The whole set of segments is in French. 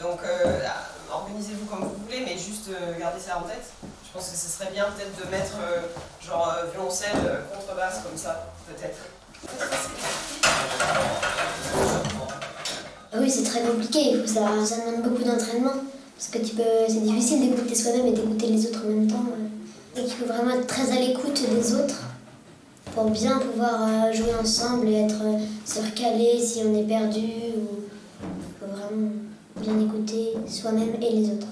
Donc organisez-vous comme vous voulez, mais juste gardez ça en tête. Je pense que ce serait bien peut-être de mettre violoncelle, contrebasse comme ça, peut-être. Ah oui, c'est très compliqué, ça demande beaucoup d'entraînement. Parce que c'est difficile d'écouter soi-même et d'écouter les autres en même temps. Donc il faut vraiment être très à l'écoute des autres pour bien pouvoir jouer ensemble et se recaler si on est perdu. Il faut vraiment bien écouter soi-même et les autres.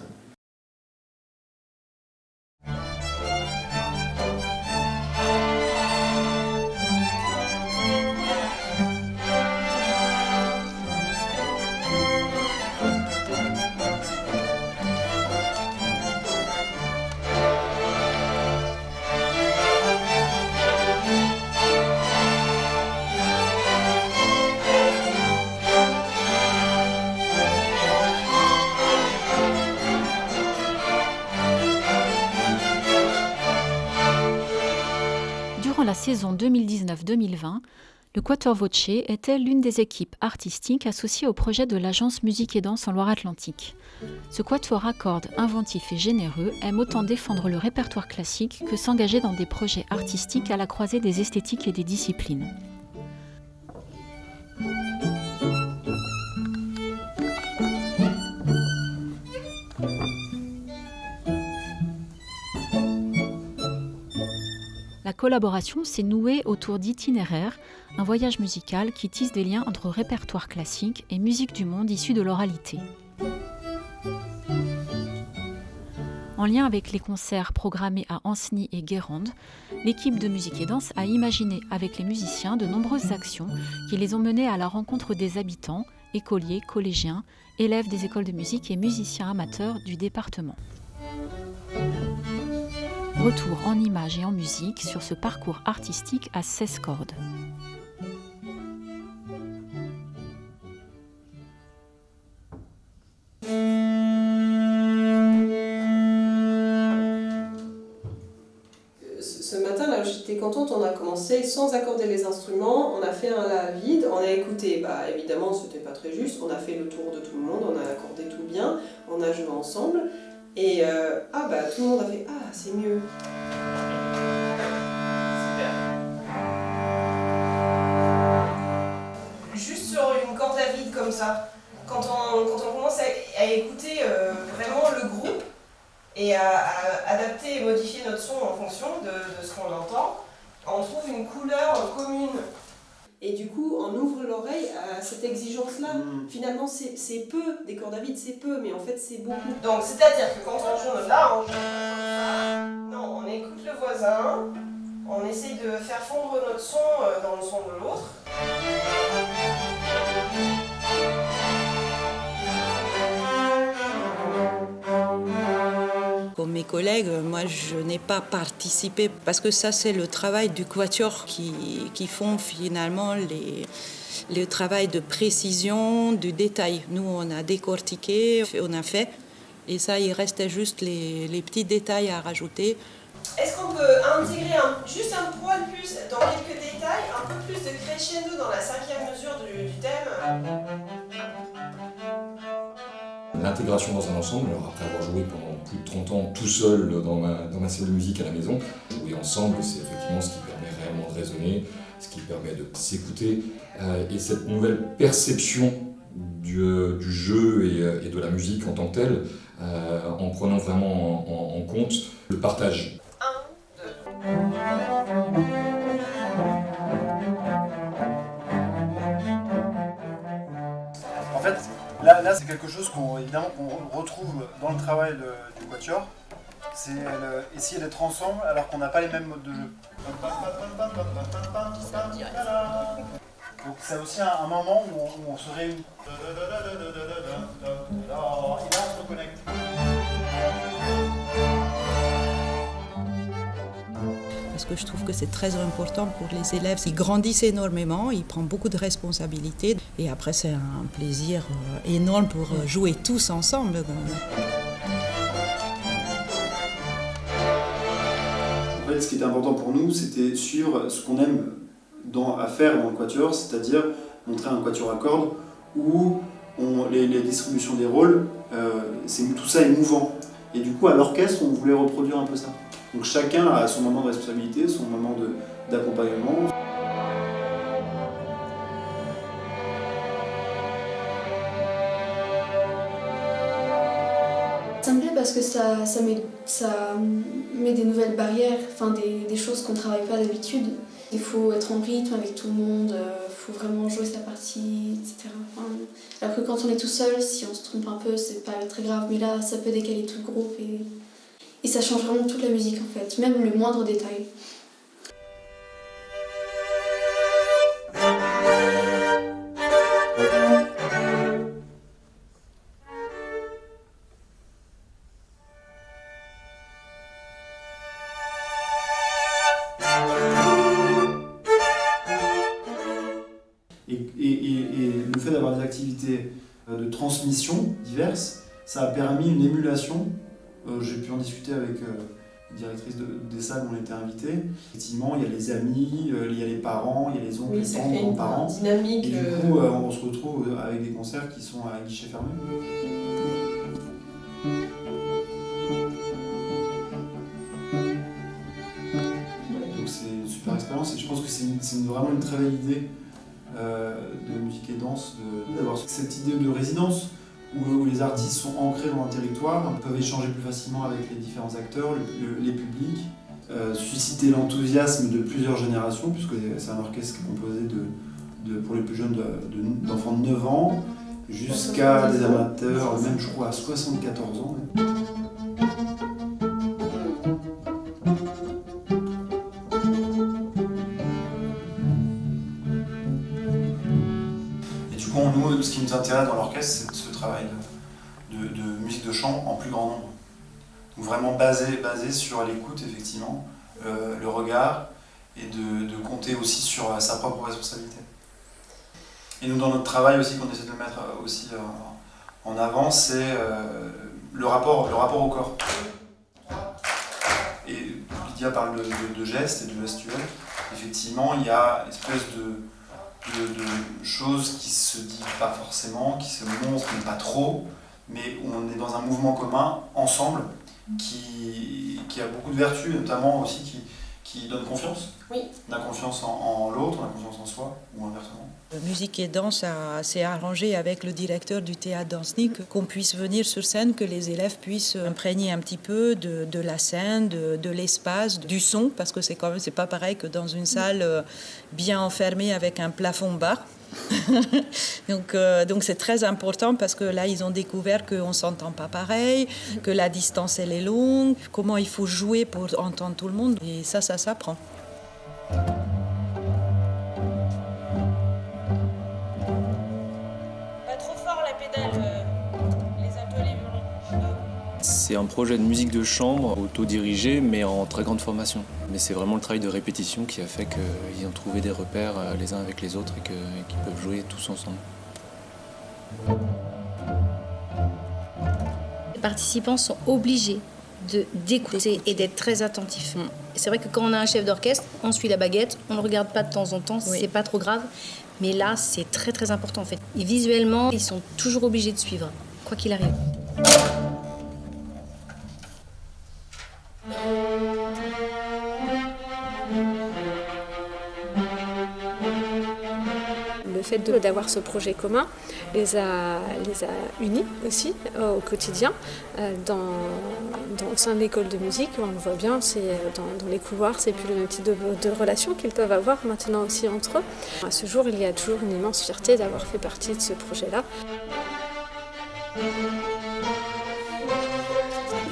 Durant la saison 2019-2020, le Quatuor Voce était l'une des équipes artistiques associées au projet de l'agence Musique et Danse en Loire-Atlantique. Ce quatuor à cordes inventif et généreux aime autant défendre le répertoire classique que s'engager dans des projets artistiques à la croisée des esthétiques et des disciplines. La collaboration s'est nouée autour d'Itinéraire, un voyage musical qui tisse des liens entre répertoire classique et musique du monde issue de l'oralité. En lien avec les concerts programmés à Ancenis et Guérande, l'équipe de Musique et Danse a imaginé avec les musiciens de nombreuses actions qui les ont menés à la rencontre des habitants, écoliers, collégiens, élèves des écoles de musique et musiciens amateurs du département. Retour en images et en musique sur ce parcours artistique à 16 cordes. Ce matin-là, j'étais contente, on a commencé sans accorder les instruments, on a fait un la vide, on a écouté, évidemment c'était pas très juste, on a fait le tour de tout le monde, on a accordé tout bien, on a joué ensemble, et tout le monde a fait « Ah, c'est mieux !» Juste sur une corde à vide comme ça, quand on commence à écouter vraiment le groupe et à adapter et modifier notre son en fonction de ce qu'on entend, on trouve une couleur commune. Et du coup, on ouvre l'oreille à cette exigence-là. Finalement, c'est peu, des cordes à vide, c'est peu, mais en fait, c'est beaucoup. Donc, c'est-à-dire que quand on joue là, on joue... Non, on écoute le voisin, on essaye de faire fondre notre son dans le son de l'autre. Comme mes collègues, moi je n'ai pas participé parce que ça c'est le travail du quatuor qui font finalement le travail de précision, du détail. Nous on a décortiqué, on a fait et ça il reste juste les petits détails à rajouter. Est-ce qu'on peut intégrer juste un poil plus, dans quelques détails, un peu plus de crescendo dans la 5e mesure du thème? L'intégration dans un ensemble, alors après avoir joué pendant plus de 30 ans tout seul dans ma salle de musique à la maison, jouer ensemble, c'est effectivement ce qui permet réellement de raisonner, ce qui permet de s'écouter, et cette nouvelle perception du jeu et de la musique en tant que telle, en prenant vraiment en compte le partage. 1, 2. En fait, là c'est quelque chose qu'on retrouve dans le travail du quatuor. C'est essayer d'être ensemble alors qu'on n'a pas les mêmes modes de jeu. Donc c'est aussi un moment où on se réunit. Et là on se reconnecte. Parce que je trouve que c'est très important pour les élèves. Ils grandissent énormément, ils prennent beaucoup de responsabilités. Et après, c'est un plaisir énorme pour jouer tous ensemble. En fait, ce qui était important pour nous, c'était suivre ce qu'on aime à faire dans le quatuor, c'est-à-dire montrer un quatuor à cordes où les distributions des rôles, tout ça est mouvant. Et du coup, à l'orchestre, on voulait reproduire un peu ça. Donc chacun a son moment de responsabilité, son moment d'accompagnement. Ça me plaît parce que ça met des nouvelles barrières, enfin des choses qu'on ne travaille pas d'habitude. Il faut être en rythme avec tout le monde, il faut vraiment jouer sa partie, etc. Enfin, alors que quand on est tout seul, si on se trompe un peu, c'est pas très grave, mais là, ça peut décaler tout le groupe et ça change vraiment toute la musique en fait, même le moindre détail. Et le fait d'avoir des activités de transmission diverses, ça a permis une émulation. J'ai pu en discuter avec la directrice des salles où on était invité. Effectivement, il y a les amis, il y a les parents, il y a les oncles, les tantes, grands-parents. Dynamique. Et du coup, on se retrouve avec des concerts qui sont à guichet fermé. Donc c'est une super expérience et je pense que c'est vraiment une très belle idée de musique et danse, d'avoir cette idée de résidence où les artistes sont ancrés dans un territoire, peuvent échanger plus facilement avec les différents acteurs, les publics, susciter l'enthousiasme de plusieurs générations, puisque c'est un orchestre qui est composé pour les plus jeunes d'enfants de 9 ans jusqu'à des amateurs, même je crois à 74 ans. Nous, ce qui nous intéresse dans l'orchestre, c'est ce travail de musique de chant en plus grand nombre. Donc vraiment basé sur l'écoute, effectivement, le regard, et de compter aussi sur sa propre responsabilité. Et nous, dans notre travail aussi, qu'on essaie de mettre aussi en avant, c'est le rapport au corps. Et Lydia parle de gestes et de gestuels. Effectivement, il y a une espèce de choses qui se disent pas forcément, qui se montrent mais pas trop, mais on est dans un mouvement commun, ensemble, qui a beaucoup de vertus, et notamment aussi qui donne confiance. Oui. On a confiance en l'autre, on a confiance en soi, ou inversement. Musique et danse s'est arrangé avec le directeur du théâtre Dansnik qu'on puisse venir sur scène, que les élèves puissent imprégner un petit peu de la scène, de l'espace, du son, parce que c'est pas pareil que dans une salle bien enfermée avec un plafond bas. Donc c'est très important parce que là ils ont découvert qu'on ne s'entend pas pareil, que la distance elle est longue, comment il faut jouer pour entendre tout le monde, et ça s'apprend. C'est un projet de musique de chambre autodirigé mais en très grande formation. Mais c'est vraiment le travail de répétition qui a fait qu'ils ont trouvé des repères les uns avec les autres et qu'ils peuvent jouer tous ensemble. Les participants sont obligés d'écouter et d'être très attentifs. C'est vrai que quand on a un chef d'orchestre, on suit la baguette, on ne le regarde pas de temps en temps, c'est pas trop grave. Mais là, c'est très très important en fait. Et visuellement, ils sont toujours obligés de suivre, quoi qu'il arrive. Le fait d'avoir ce projet commun les a unis aussi au quotidien au sein de l'école de musique. On le voit bien, c'est dans les couloirs, c'est plus le même type de relation qu'ils peuvent avoir maintenant aussi entre eux. À ce jour, il y a toujours une immense fierté d'avoir fait partie de ce projet-là.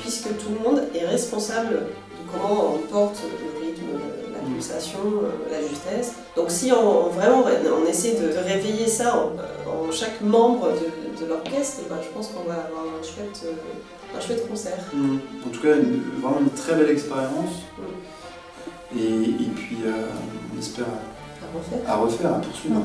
Puisque tout le monde est responsable de comment on porte le rythme, la pulsation, la justesse. Donc si on essaie de réveiller ça en chaque membre de l'orchestre, je pense qu'on va avoir un chouette concert. En tout cas, vraiment une très belle expérience. Et puis on espère à refaire, à poursuivre.